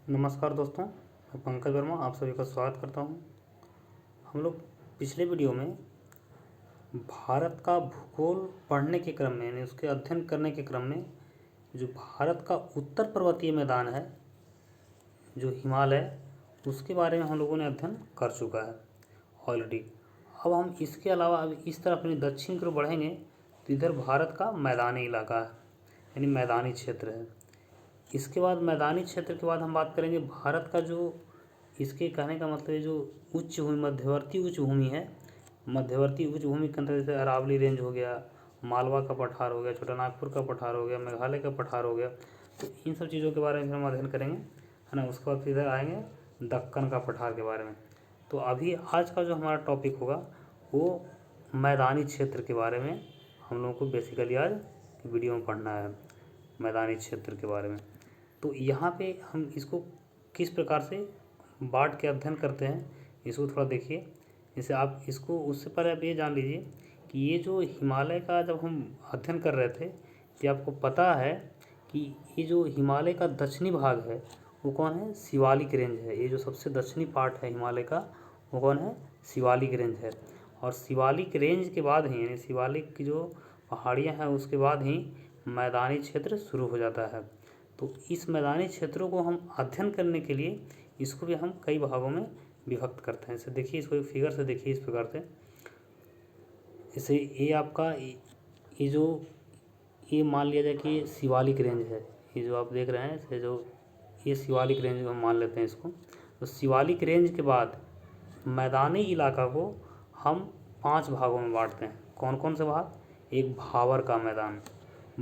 नमस्कार दोस्तों, मैं पंकज वर्मा आप सभी का स्वागत करता हूं। हम लोग पिछले वीडियो में भारत का भूगोल पढ़ने के क्रम में यानी उसके अध्ययन करने के क्रम में जो भारत का उत्तर पर्वतीय मैदान है, जो हिमालय, उसके बारे में हम लोगों ने अध्ययन कर चुका है ऑलरेडी। अब हम इसके अलावा अब इस तरफ अपनी दक्षिण की ओर बढ़ेंगे तो इधर भारत का मैदानी इलाका है यानी मैदानी क्षेत्र है। इसके बाद मैदानी क्षेत्र के बाद हम बात करेंगे भारत का जो इसके कहने का मतलब है जो उच्च भूमि मध्यवर्ती उच्च भूमि है, मध्यवर्ती उच्च भूमि के अंदर जैसे अरावली रेंज हो गया, मालवा का पठार हो गया, छोटा नागपुर का पठार हो गया, मेघालय का पठार हो गया, तो इन सब चीज़ों के बारे में हम अध्ययन करेंगे, है ना। उसके बाद फिर आएंगे दक्कन का पठार के बारे में। तो अभी आज का जो हमारा टॉपिक होगा वो मैदानी क्षेत्र के बारे में हम लोगों को बेसिकली आज वीडियो में पढ़ना है, मैदानी क्षेत्र के बारे में। तो यहाँ पे हम इसको किस प्रकार से बांट के अध्ययन करते हैं इसको थोड़ा देखिए। जैसे आप इसको उससे पहले आप ये जान लीजिए कि ये जो हिमालय का जब हम अध्ययन कर रहे थे कि आपको पता है कि ये जो हिमालय का दक्षिणी भाग है वो कौन है, शिवालिक रेंज है। ये जो सबसे दक्षिणी पार्ट है हिमालय का वो कौन है, शिवालिक रेंज है। और शिवालिक रेंज के बाद ही यानी शिवालिक की जो पहाड़ियाँ हैं उसके बाद ही मैदानी क्षेत्र शुरू हो जाता है। तो इस मैदानी क्षेत्रों को हम अध्ययन करने के लिए इसको भी हम कई भागों में विभक्त करते हैं। इसे देखिए, इसको एक फिगर से देखिए इस प्रकार से। जैसे ये आपका ये जो ये मान लिया जाए कि ये शिवालिक रेंज है, ये जो आप देख रहे हैं इसे जो ये शिवालिक रेंज हम मान लेते हैं इसको। तो शिवालिक रेंज के बाद मैदानी इलाका को हम 5 भागों में बांटते हैं। कौन कौन से भाग, एक भावर का मैदान,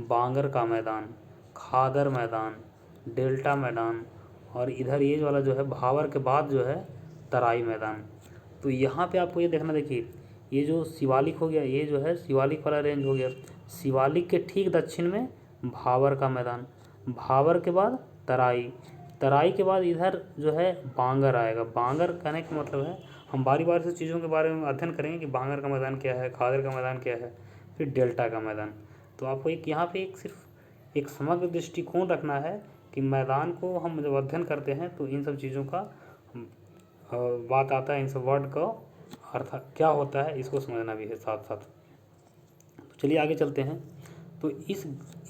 बांगर का मैदान, खादर मैदान, डेल्टा मैदान, और इधर ये वाला जो है भावर के बाद जो है तराई मैदान। तो यहाँ पे आपको ये देखना, देखिए ये जो शिवालिक हो गया, ये जो है शिवालिक वाला रेंज हो गया। शिवालिक के ठीक दक्षिण में भावर का मैदान, भावर के बाद तराई, तराई के बाद इधर जो है बांगर आएगा। बांगर कहने का मतलब है हम बारी बारी से चीज़ों के बारे में अध्ययन करेंगे कि बांगर का मैदान क्या है, खादर का मैदान क्या है, फिर डेल्टा का मैदान। तो आपको एक यहाँ पे एक सिर्फ एक समग्र दृष्टिकोण रखना है कि मैदान को हम जब अध्ययन करते हैं तो इन सब चीज़ों का बात आता है, इन सब वर्ड का अर्थ क्या होता है इसको समझना भी है साथ साथ। तो चलिए आगे चलते हैं। तो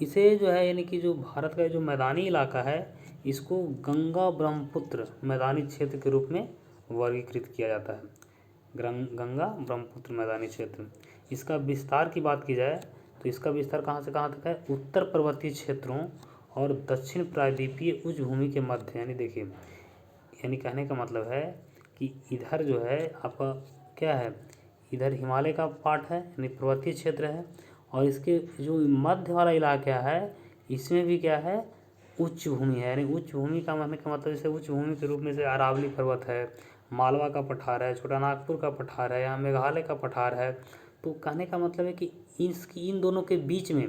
इसे जो है यानी कि जो भारत का जो मैदानी इलाका है इसको गंगा ब्रह्मपुत्र मैदानी क्षेत्र के रूप में वर्गीकृत किया जाता है। गंगा ब्रह्मपुत्र मैदानी क्षेत्र। इसका विस्तार की बात की जाए तो इसका विस्तार कहाँ से कहाँ तक है, उत्तर पर्वतीय क्षेत्रों और दक्षिण प्रायद्वीपीय उच्च भूमि के मध्य। यानी देखिए, यानी कहने का मतलब है कि इधर जो है आपका क्या है, इधर हिमालय का पार्ट है यानी पर्वतीय क्षेत्र है, और इसके जो मध्य वाला इलाका है इसमें भी क्या है, उच्च भूमि है। यानी उच्च भूमि का मतलब जैसे उच्च भूमि के रूप में से अरावली पर्वत है, मालवा का पठार है, छोटा नागपुर का पठार है, यहाँ मेघालय का पठार है। तो कहने का मतलब है कि इन दोनों के बीच में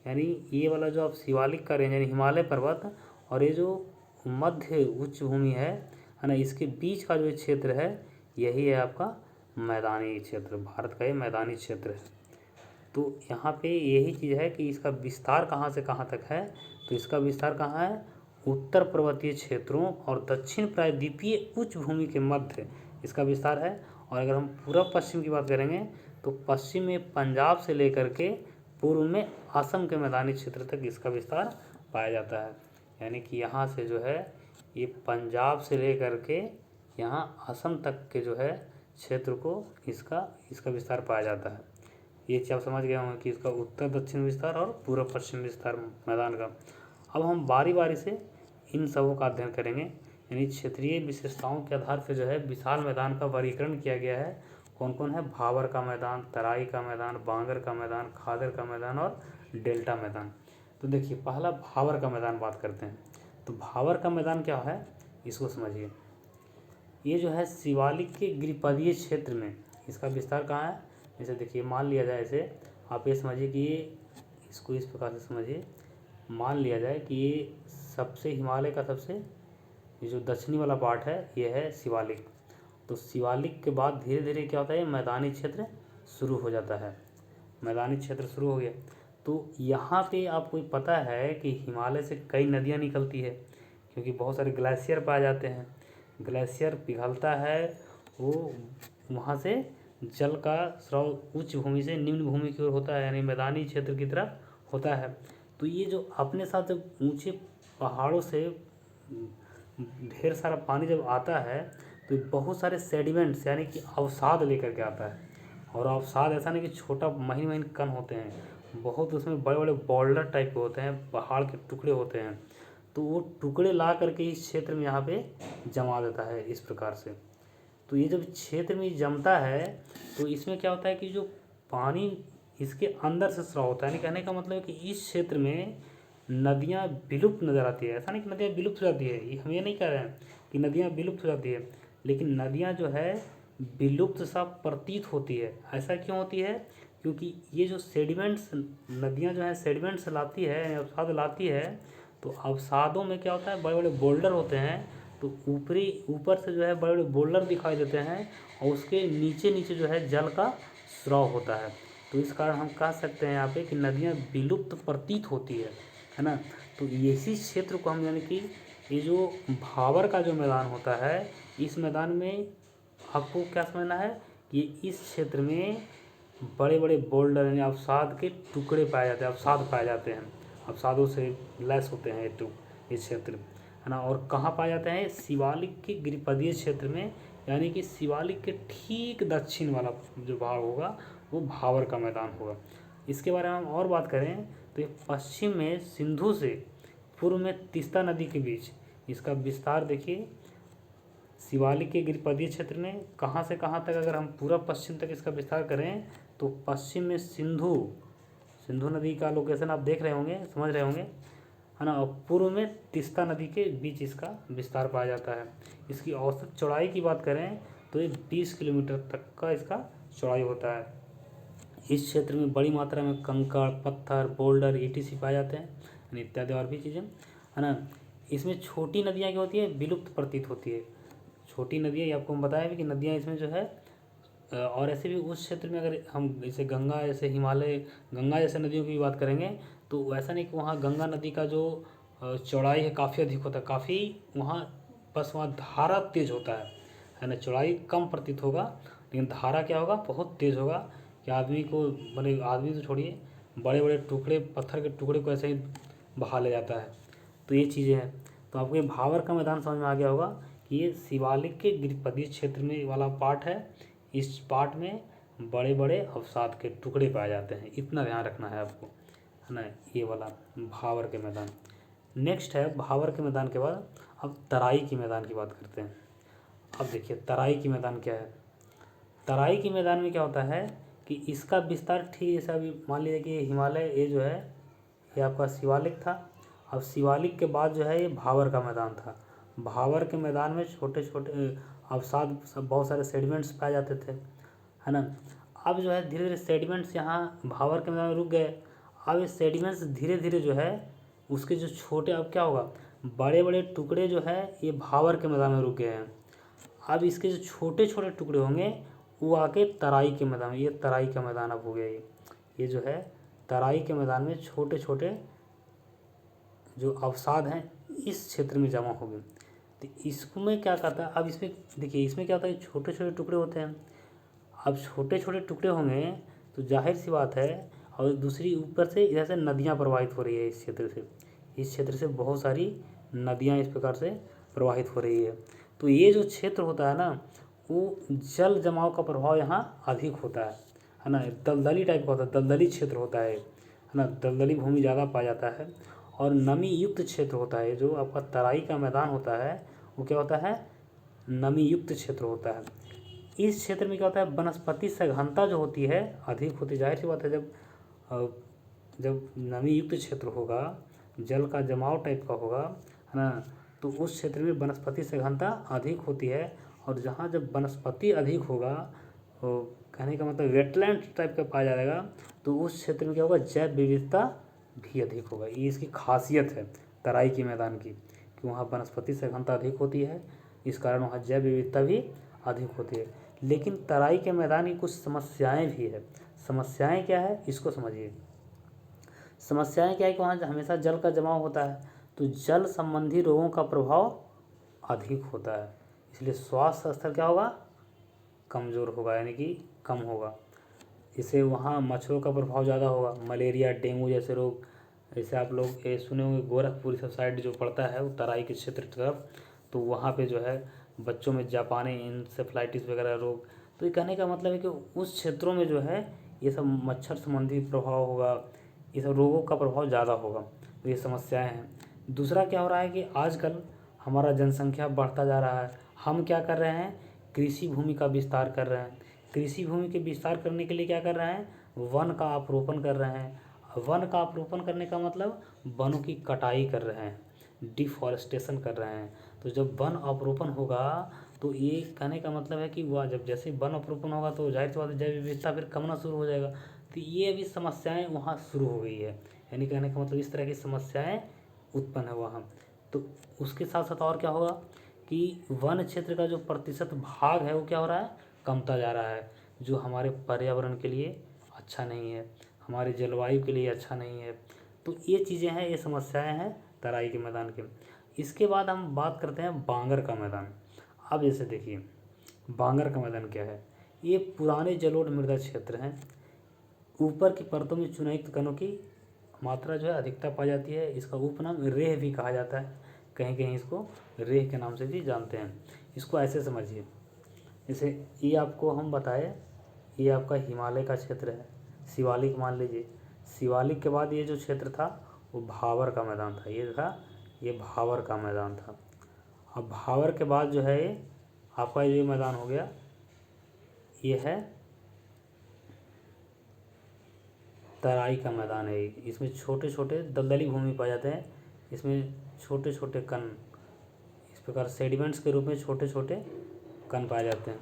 यानी ये वाला जो आप शिवालिक का रेंज यानी हिमालय पर्वत और ये जो मध्य उच्च भूमि है ना, इसके बीच का जो क्षेत्र है यही है आपका मैदानी क्षेत्र। भारत का ये मैदानी क्षेत्र है। तो यहाँ पे यही चीज़ है कि इसका विस्तार कहाँ से कहाँ तक है, तो इसका विस्तार कहाँ है, उत्तर पर्वतीय क्षेत्रों और दक्षिण प्रायद्वीपीय उच्च भूमि के मध्य इसका विस्तार है। और अगर हम पूर्व पश्चिम की बात करेंगे तो पश्चिम में पंजाब से लेकर के पूर्व में असम के मैदानी क्षेत्र तक इसका विस्तार पाया जाता है। यानी कि यहाँ से जो है ये पंजाब से लेकर के यहाँ असम तक के जो है क्षेत्र को इसका विस्तार पाया जाता है। ये चीज़ आप समझ गए होंगे कि इसका उत्तर दक्षिण विस्तार और पूर्व पश्चिम विस्तार मैदान का। अब हम बारी बारी से इन सबों का अध्ययन करेंगे। यानी क्षेत्रीय विशेषताओं के आधार पर जो है विशाल मैदान का वर्गीकरण किया गया है। कौन कौन है, भावर का मैदान, तराई का मैदान, बांगर का मैदान, खादर का मैदान और डेल्टा मैदान। तो देखिए पहला भावर का मैदान बात करते हैं। तो भावर का मैदान क्या है इसको समझिए। ये जो है शिवालिक के गिरिपदीय क्षेत्र में इसका विस्तार कहाँ है। जैसे देखिए मान लिया जाए, ऐसे आप ये समझिए कि ये इसको इस प्रकार से समझिए, मान लिया जाए कि ये सबसे हिमालय का सबसे ये जो दक्षिणी वाला पार्ट है ये है शिवालिक। तो शिवालिक के बाद धीरे धीरे क्या होता है, मैदानी क्षेत्र शुरू हो जाता है। मैदानी क्षेत्र शुरू हो गया तो यहाँ पे आपको पता है कि हिमालय से कई नदियाँ निकलती है, क्योंकि बहुत सारे ग्लेशियर पाए जाते हैं। ग्लेशियर पिघलता है, वो वहाँ से जल का स्राव उच्च भूमि से निम्न भूमि की ओर होता है, यानी मैदानी क्षेत्र की तरफ होता है। तो ये जो अपने साथ जब ऊंचे पहाड़ों से ढेर सारा पानी जब आता है तो बहुत सारे सेडिमेंट्स यानी कि अवसाद लेकर के आता है। और अवसाद ऐसा नहीं कि छोटा महीन महीन कण होते हैं, बहुत उसमें बड़े बड़े बोल्डर टाइप के होते हैं, पहाड़ के टुकड़े होते हैं। तो वो टुकड़े ला करके इस क्षेत्र में यहाँ पे जमा देता है इस प्रकार से। तो ये जब क्षेत्र में जमता है तो इसमें क्या होता है कि जो पानी इसके अंदर से स्राव होता है, यानी कहने का मतलब है कि इस क्षेत्र में नदियाँ विलुप्त नजर आती है। ऐसा नहीं कि नदियाँ विलुप्त हो जाती है, ये हम ये नहीं कह रहे हैं कि नदियाँ विलुप्त हो जाती है, लेकिन नदियाँ जो है विलुप्त सा प्रतीत होती है। ऐसा क्यों होती है? क्योंकि ये जो सेडिमेंट्स नदियाँ जो है सेडिमेंट्स लाती है, अवसाद लाती है, तो अवसादों में क्या होता है, बड़े बड़े बोल्डर होते हैं। तो ऊपर से जो है बड़े बड़े बोल्डर दिखाई देते हैं और उसके नीचे नीचे जो है जल का स्राव होता है। तो इस कारण हम कह सकते हैं यहाँ पे कि नदियाँ विलुप्त प्रतीत होती है ना। तो इसी क्षेत्र को हम यानी कि ये जो भाबर का जो मैदान होता है, इस मैदान में आपको क्या समझना है कि इस क्षेत्र में बड़े बड़े बोल्डर यानी अवसाद के टुकड़े पाए जाते हैं, अवसाद पाए जाते हैं, अवसादों से लैस होते हैं ये क्षेत्र, है ना। और कहाँ पाए जाते हैं? शिवालिक के गिरिपदीय क्षेत्र में, यानी कि शिवालिक के ठीक दक्षिण वाला जो भाग होगा वो भाबर का मैदान होगा। इसके बारे में हम और बात करें तो ये पश्चिम में सिंधु से पूर्व में तीस्ता नदी के बीच इसका विस्तार देखिए। शिवालिक के गिरिपदीय क्षेत्र में कहाँ से कहाँ तक अगर हम पूरा पश्चिम तक इसका विस्तार करें तो पश्चिम में सिंधु नदी का लोकेशन आप देख रहे होंगे, समझ रहे होंगे, है ना। और पूर्व में तीस्ता नदी के बीच इसका विस्तार पाया जाता है। इसकी औसत चौड़ाई की बात करें तो ये 20 किलोमीटर तक का इसका चौड़ाई होता है। इस क्षेत्र में बड़ी मात्रा में कंकड़, पत्थर, बोल्डर, ईटीसी पाए जाते हैं, यानी इत्यादि और भी चीज़ें, है ना। इसमें छोटी नदियाँ क्या होती है? विलुप्त प्रतीत होती है। छोटी नदियाँ, ये आपको हम बताया भी कि नदियाँ इसमें जो है और ऐसे भी उस क्षेत्र में अगर हम जैसे गंगा जैसे हिमालय गंगा जैसे नदियों की बात करेंगे तो ऐसा नहीं कि वहाँ गंगा नदी का जो चौड़ाई है काफ़ी अधिक होता है, काफ़ी वहाँ बस वहाँ धारा तेज होता है ना। चौड़ाई कम प्रतीत होगा लेकिन धारा क्या होगा? बहुत तेज होगा कि आदमी को बड़े आदमी तो छोड़िए, बड़े बड़े टुकड़े पत्थर के टुकड़े को ऐसे ही बहा ले जाता है। तो ये चीज़ें हैं। तो आपको ये भाबर का मैदान समझ में आ गया होगा कि ये शिवालिक के गिरिपदीय क्षेत्र में वाला पार्ट है। इस पार्ट में बड़े बड़े अवसाद के टुकड़े पाए जाते हैं, इतना ध्यान रखना है आपको, है ना। ये वाला भाबर के मैदान। नेक्स्ट है भाबर के मैदान के बाद अब तराई के मैदान की बात करते हैं। अब देखिए तराई की मैदान क्या है। तराई के मैदान में क्या होता है कि इसका विस्तार ठीक जैसे अभी मान लीजिए कि हिमालय ये जो है ये आपका शिवालिक था। अब शिवालिक के बाद जो है ये भाबर का मैदान था। भाबर के मैदान में छोटे छोटे अवसाद बहुत सारे सेडिमेंट्स पाए जाते थे, है ना। अब जो है धीरे धीरे सेडिमेंट्स यहाँ भाबर के मैदान में रुक गए। अब ये सेडिमेंट्स धीरे धीरे जो है उसके जो छोटे, अब क्या होगा, बड़े बड़े टुकड़े जो है ये भाबर के मैदान में रुक गए हैं। अब इसके जो छोटे छोटे टुकड़े होंगे वो आके तराई के मैदान में, ये तराई का मैदान अब हो गया ये जो है तराई के मैदान में छोटे छोटे जो अवसाद हैं इस क्षेत्र में जमा हो गए। तो इसमें क्या कहता है, अब इसमें देखिए इसमें क्या होता है, छोटे छोटे टुकड़े होते हैं। अब छोटे छोटे टुकड़े होंगे तो जाहिर सी बात है, और दूसरी ऊपर से इधर से नदियाँ प्रवाहित हो रही है इस क्षेत्र से बहुत सारी नदियाँ इस प्रकार से प्रवाहित हो रही है। तो ये जो क्षेत्र होता है ना वो जल जमाव का प्रभाव यहाँ अधिक होता है ना। दलदली टाइप का होता है, दलदली क्षेत्र होता है ना। दलदली भूमि ज़्यादा पाया जाता है और नमी युक्त क्षेत्र होता है। जो आपका तराई का मैदान होता है वो क्या होता है? नमी युक्त क्षेत्र होता है। इस क्षेत्र में क्या होता है, वनस्पति सघनता जो होती है अधिक होती है। जाहिर सी बात है जब नमी युक्त क्षेत्र होगा, जल का जमाव टाइप का होगा, है ना, तो उस क्षेत्र में वनस्पति सघनता अधिक होती है। और जहाँ जब वनस्पति अधिक होगा, कहने का मतलब वेटलैंड टाइप का पाया जाएगा, तो उस क्षेत्र में क्या होगा, जैव विविधता भी अधिक होगा। ये इसकी खासियत है तराई के मैदान की कि वहाँ वनस्पति सघनता अधिक होती है, इस कारण वहाँ जैव विविधता भी अधिक होती है। लेकिन तराई के मैदान की कुछ समस्याएं भी है। समस्याएं क्या है इसको समझिए। समस्याएं क्या है कि वहाँ हमेशा जल का जमाव होता है, तो जल संबंधी रोगों का प्रभाव अधिक होता है, इसलिए स्वास्थ्य स्तर क्या होगा, कमज़ोर होगा, यानी कि कम होगा। इससे वहाँ मच्छरों का प्रभाव ज़्यादा होगा, मलेरिया, डेंगू जैसे रोग। जैसे आप लोग ये सुने होंगे गोरखपुर सब साइड जो पड़ता है वो तराई के क्षेत्र तरफ, तो वहाँ पे जो है बच्चों में जापानी इंसेफ्लाइटिस वगैरह रोग। तो ये कहने का मतलब है कि उस क्षेत्रों में जो है ये सब मच्छर संबंधी प्रभाव होगा, ये सब रोगों का प्रभाव ज़्यादा होगा, तो ये समस्याएं हैं। दूसरा क्या हो रहा है कि आजकल हमारा जनसंख्या बढ़ता जा रहा है, हम क्या कर रहे हैं, कृषि भूमि का विस्तार कर रहे हैं। कृषि भूमि के विस्तार करने के लिए क्या कर रहे हैं, वन का अपरोपण कर रहे हैं। वन का अपरोपण करने का मतलब वनों की कटाई कर रहे हैं, डिफॉरेस्टेशन कर रहे हैं। तो जब वन अपरोपण होगा तो ये कहने का मतलब है कि वह जब जैसे वन अपरोपण होगा तो जाहिर सी बात है जैव विविधता फिर कमना शुरू हो जाएगा। तो ये अभी समस्याएं वहाँ शुरू हो गई है, यानी कहने का मतलब इस तरह की समस्याएं उत्पन्न है वहाँ। तो उसके साथ साथ और क्या होगा कि वन क्षेत्र का जो प्रतिशत भाग है वो क्या हो रहा है, कमता जा रहा है, जो हमारे पर्यावरण के लिए अच्छा नहीं है, हमारी जलवायु के लिए अच्छा नहीं है। तो ये चीज़ें हैं, ये समस्याएं हैं तराई के मैदान के। इसके बाद हम बात करते हैं बांगर का मैदान। अब जैसे देखिए बांगर का मैदान क्या है, ये पुराने जलोढ़ मृदा क्षेत्र हैं। ऊपर की परतों में चूनायुक्त कणों की मात्रा जो है अधिकता पाई जाती है। इसका उपनाम रेह भी कहा जाता है, कहीं कहीं इसको रेह के नाम से भी जानते हैं। इसको ऐसे समझिए, जैसे ये आपको हम बताए, ये आपका हिमालय का क्षेत्र है, शिवालिक मान लीजिए। शिवालिक के बाद ये जो क्षेत्र था वो भावर का मैदान था, ये था, ये भावर का मैदान था। अब भावर के बाद जो है ये आपका ये मैदान हो गया, ये है तराई का मैदान है। इसमें छोटे छोटे दलदली भूमि पाए जाते हैं, इसमें छोटे छोटे कण, इस प्रकार सेडिमेंट्स के रूप में छोटे छोटे कण पाए जाते हैं।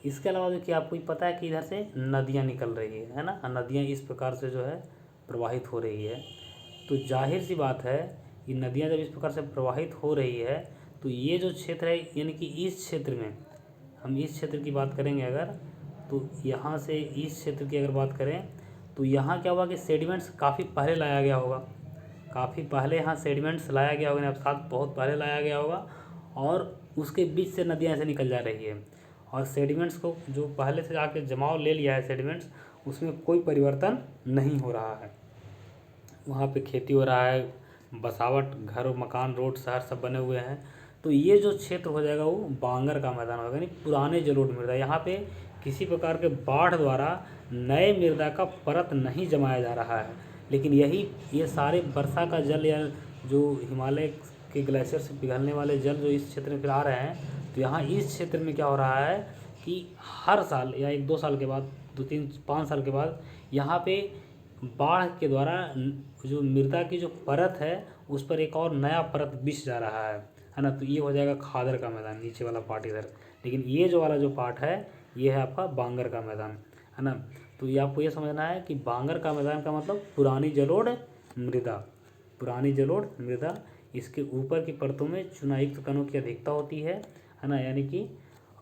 इसके अलावा देखिए आपको पता है कि इधर से नदियाँ निकल रही है ना, नदियाँ इस प्रकार से जो है प्रवाहित हो रही है। तो जाहिर सी बात है कि नदियाँ जब इस प्रकार से प्रवाहित हो रही है तो ये जो क्षेत्र है, यानी कि इस क्षेत्र में, हम इस क्षेत्र की बात करेंगे अगर, तो यहाँ से इस क्षेत्र की अगर बात करें तो यहाँ क्या हुआ कि सेडिमेंट्स काफ़ी पहले लाया गया होगा, काफ़ी पहले यहाँ सेडिमेंट्स लाया गया होगा, अर्थात बहुत पहले लाया गया होगा, और उसके बीच से नदियाँ ऐसे निकल जा रही है। और सेडिमेंट्स को जो पहले से आके जमाव ले लिया है सेडिमेंट्स, उसमें कोई परिवर्तन नहीं हो रहा है। वहाँ पे खेती हो रहा है, बसावट, घर मकान रोड शहर सब बने हुए हैं। तो ये जो क्षेत्र हो जाएगा वो बांगर का मैदान होगा, यानी पुराने जलोढ़ मृदा। यहाँ पे किसी प्रकार के बाढ़ द्वारा नए मृदा का परत नहीं जमाया जा रहा है, लेकिन ये सारे वर्षा का जल या जो हिमालय के ग्लेशियर से पिघलने वाले जल जो इस क्षेत्र में फिर आ रहे हैं, तो यहाँ इस क्षेत्र में क्या हो रहा है कि हर साल या 1-2 साल के बाद, 2-3-5 साल के बाद यहाँ पे बाढ़ के द्वारा जो मृदा की जो परत है उस पर एक और नया परत बिछ जा रहा है ना। तो ये हो जाएगा खादर का मैदान, नीचे वाला पार्ट इधर। लेकिन ये जो वाला जो पार्ट है ये है आपका बांगर का मैदान, है ना। तो ये आपको ये समझना है कि बांगर का मैदान का मतलब पुरानी जलोढ़ मृदा, पुरानी जलोढ़ मृदा। इसके ऊपर की परतों में चूनायुक्त कणों की अधिकता होती है ना, यानी कि,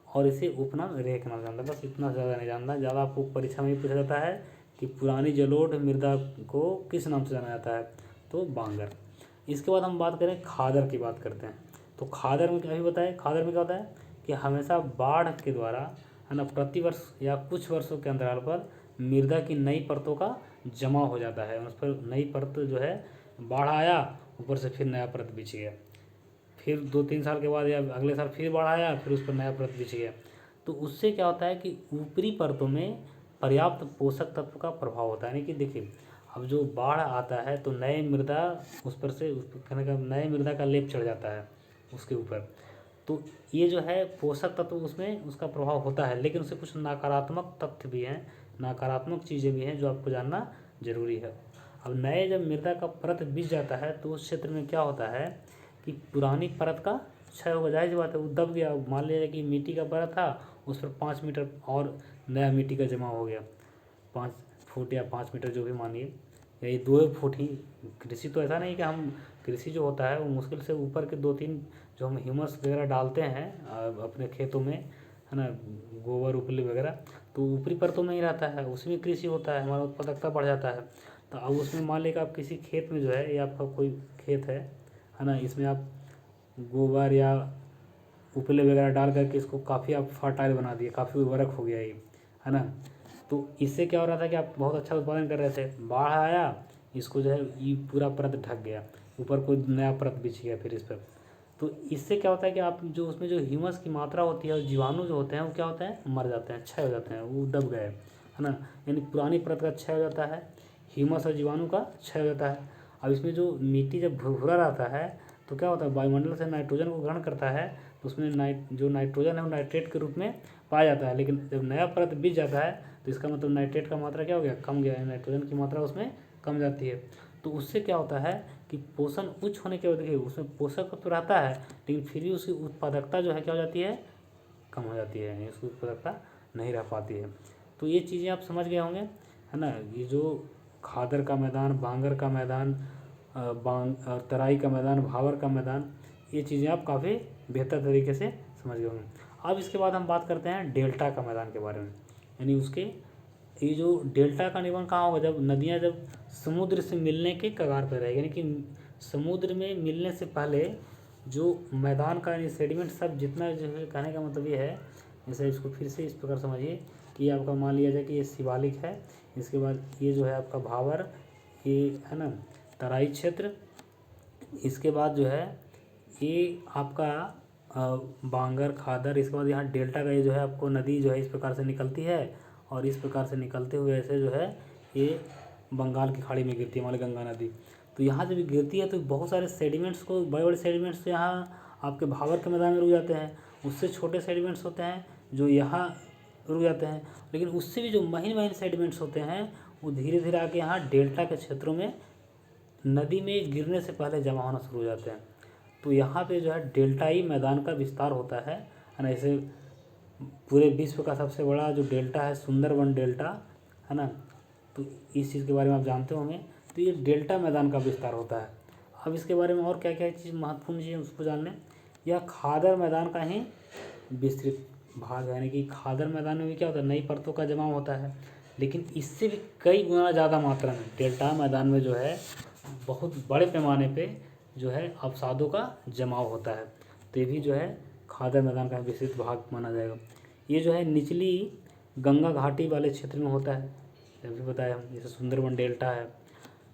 और इसे उपनाम रेह के नाम जानता है। बस इतना ज़्यादा नहीं जानना, ज़्यादा आपको परीक्षा में पूछा जाता है कि पुरानी जलोढ़ मृदा को किस नाम से जाना जाता है, तो बांगर। इसके बाद हम बात करें खादर की, बात करते हैं। तो खादर में क्या भी बताएं, खादर में क्या होता है कि हमेशा बाढ़ के द्वारा, है ना, प्रतिवर्ष या कुछ वर्षों के अंतराल पर मृदा की नई परतों का जमा हो जाता है। उस पर नई परत जो है, बाढ़ आया ऊपर से फिर नया परत बिछ गया, फिर 2-3 साल के बाद या अगले साल फिर बाढ़ आया, फिर उस पर नया परत बिछ गया। तो उससे क्या होता है कि ऊपरी परतों में पर्याप्त पोषक तत्व का प्रभाव होता है। यानी कि देखिए अब जो बाढ़ आता है तो नए मृदा उस पर से, उस कहने का नए मृदा का लेप चढ़ जाता है उसके ऊपर। तो ये जो है पोषक तत्व उसमें उसका प्रभाव होता है, लेकिन उससे कुछ नकारात्मक तथ्य भी हैं, नकारात्मक चीज़ें भी हैं जो आपको जानना जरूरी है। अब नए जब मृदा का परत बिछ जाता है तो उस क्षेत्र में क्या होता है कि पुरानी परत का क्षय होगा, जाहिर सी बात है वो दब गया। मान लीजिए कि मिट्टी का परत था, उस पर 5 मीटर और नया मिट्टी का जमा हो गया, 5 फुट या 5 मीटर जो भी मानिए, या ये 2 फुट ही। कृषि तो ऐसा नहीं कि हम, कृषि जो होता है वो मुश्किल से ऊपर के 2-3 जो हम ह्यूमस वगैरह डालते हैं अपने खेतों में, है ना, गोबर उपली वगैरह, तो ऊपरी परतों में ही रहता है, उसमें कृषि होता है, हमारा उत्पादकता बढ़ जाता है। तो अब उसमें मान लीजिए आप किसी खेत में जो है, ये आपका कोई खेत है है ना। इसमें आप गोबर या उपले वगैरह डाल करके इसको काफ़ी आप फर्टाइल बना दिए, काफ़ी उर्वरक हो गया ये, है ना। तो इससे क्या हो रहा था कि आप बहुत अच्छा उत्पादन कर रहे थे, बाढ़ आया, इसको जो है ये पूरा परत ढक गया, ऊपर कोई नया परत बिछ गया फिर इस पर। तो इससे क्या होता है कि आप जो उसमें जो ह्यूमस की मात्रा होती है और जीवाणु जो होते हैं वो क्या होते हैं, मर जाते हैं, क्षय हो जाते हैं, वो दब गए, है ना। यानी पुरानी परत का क्षय हो जाता है, ह्यूमस और जीवाणु का क्षय हो जाता है। अब इसमें जो मिट्टी जब भुरभुरा रहता है तो क्या होता है, वायुमंडल से नाइट्रोजन को ग्रहण करता है, तो उसमें जो नाइट्रोजन है वो नाइट्रेट के रूप में पाया जाता है। लेकिन जब नया परत बिछ जाता है तो इसका मतलब नाइट्रेट का मात्रा क्या हो गया, कम गया है, नाइट्रोजन की मात्रा उसमें कम जाती है। तो उससे क्या होता है कि पोषण उच्च होने के वजह, देखिए उसमें पोषक तो रहता है लेकिन फिर भी उसकी उत्पादकता जो है क्या हो जाती है, कम हो जाती है, उसकी उत्पादकता नहीं रह पाती है। तो ये चीज़ें आप समझ गए होंगे, है ना। ये जो खादर का मैदान, बांगर का मैदान, तराई का मैदान, भावर का मैदान, ये चीज़ें आप काफ़ी बेहतर तरीके से समझ गए होंगे। अब इसके बाद हम बात करते हैं डेल्टा का मैदान के बारे में, यानी उसके ये जो डेल्टा का निर्माण कहाँ होगा, जब नदियाँ जब समुद्र से मिलने के कगार पर रहेगी, यानी कि समुद्र में मिलने से पहले जो मैदान का यानी सेडिमेंट सब जितना जो है, कहने का मतलब ये है, जैसे इसको फिर से इस प्रकार समझिए कि आपका मान लिया जाए कि ये शिवालिक है, इसके बाद ये जो है आपका भावर, ये है ना तराई क्षेत्र, इसके बाद जो है ये आपका बांगर खादर, इसके बाद यहाँ डेल्टा का ये जो है आपको नदी जो है इस प्रकार से निकलती है, और इस प्रकार से निकलते हुए ऐसे जो है ये बंगाल की खाड़ी में गिरती है, हमारी गंगा नदी। तो यहाँ जब गिरती है तो बहुत सारे सेडिमेंट्स को, बड़े बड़े सेडिमेंट्स यहाँ आपके भावर के मैदान में रुक जाते हैं, उससे छोटे सेडिमेंट्स होते हैं जो यहाँ रुक जाते हैं, लेकिन उससे भी जो महीन महीन सेडिमेंट्स होते हैं वो धीरे धीरे आके यहाँ डेल्टा के क्षेत्रों में नदी में गिरने से पहले जमा होना शुरू हो जाते हैं। तो यहाँ पे जो है डेल्टाई मैदान का विस्तार होता है ना। इसे पूरे विश्व का सबसे बड़ा जो डेल्टा है सुंदरबन डेल्टा, है ना। तो इस चीज़ के बारे में आप जानते होंगे। तो ये डेल्टा मैदान का विस्तार होता है। अब इसके बारे में और क्या क्या चीज़ महत्वपूर्ण चीज़ उसको जान लें। यह खादर मैदान का ही विस्तृत भाग है, यानी कि खादर मैदान में भी क्या होता है, नई परतों का जमाव होता है, लेकिन इससे भी कई गुना ज़्यादा मात्रा में डेल्टा मैदान में जो है बहुत बड़े पैमाने पे जो है अवसादों का जमाव होता है। तो ये भी जो है खादर मैदान का विस्तृत भाग माना जाएगा। ये जो है निचली गंगा घाटी वाले क्षेत्र में होता है, अभी बताया हम, जैसे सुंदरबन डेल्टा है।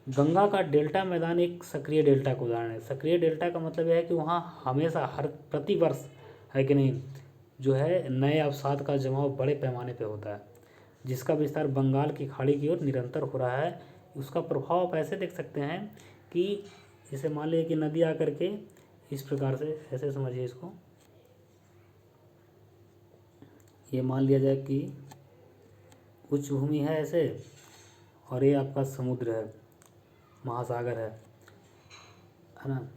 गंगा का डेल्टा मैदान एक सक्रिय डेल्टा का उदाहरण है। सक्रिय डेल्टा का मतलब यह है कि वहाँ हमेशा हर प्रतिवर्ष, है कि नहीं, जो है नए अवसाद का जमाव बड़े पैमाने पे होता है, जिसका विस्तार बंगाल की खाड़ी की ओर निरंतर हो रहा है। उसका प्रभाव आप ऐसे देख सकते हैं कि जैसे मान लीजिए कि नदी आकर के इस प्रकार से, ऐसे समझिए इसको, ये मान लिया जाए कि उच्च भूमि है ऐसे, और ये आपका समुद्र है, महासागर है ना।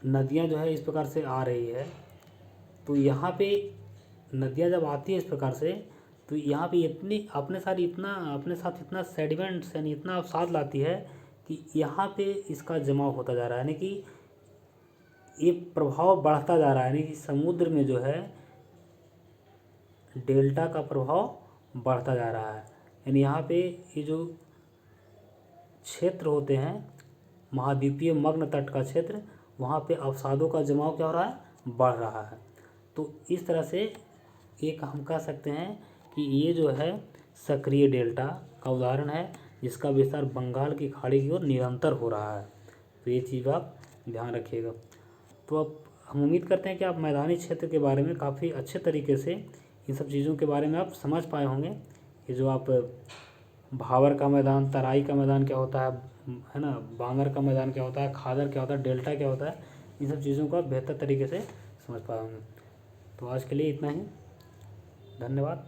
नदियाँ जो है इस प्रकार से आ रही है, तो यहाँ पे नदियाँ जब आती है इस प्रकार से, तो यहाँ पे इतनी अपने साथ इतना सेडिमेंट्स यानी इतना अवसाद लाती है कि यहाँ पे इसका जमाव होता जा रहा है, यानी कि ये प्रभाव बढ़ता जा रहा है, यानी कि समुद्र में जो है डेल्टा का प्रभाव बढ़ता जा रहा है। यानी यहाँ पे ये जो क्षेत्र होते हैं महाद्वीपीय मग्न तट का क्षेत्र, वहाँ पे अवसादों का जमाव क्या हो रहा है, बढ़ रहा है। तो इस तरह से एक हम कह सकते हैं कि ये जो है सक्रिय डेल्टा का उदाहरण है, जिसका विस्तार बंगाल की खाड़ी की ओर निरंतर हो रहा है। तो ये चीज़ आप ध्यान रखिएगा। तो अब हम उम्मीद करते हैं कि आप मैदानी क्षेत्र के बारे में काफ़ी अच्छे तरीके से इन सब चीज़ों के बारे में आप समझ पाए होंगे। ये जो आप भावर का मैदान, तराई का मैदान क्या होता है ना, बांगर का मैदान क्या होता है, खादर क्या होता है, डेल्टा क्या होता है, इन सब चीज़ों को आप बेहतर तरीके से समझ पाए होंगे। तो आज के लिए इतना ही, धन्यवाद।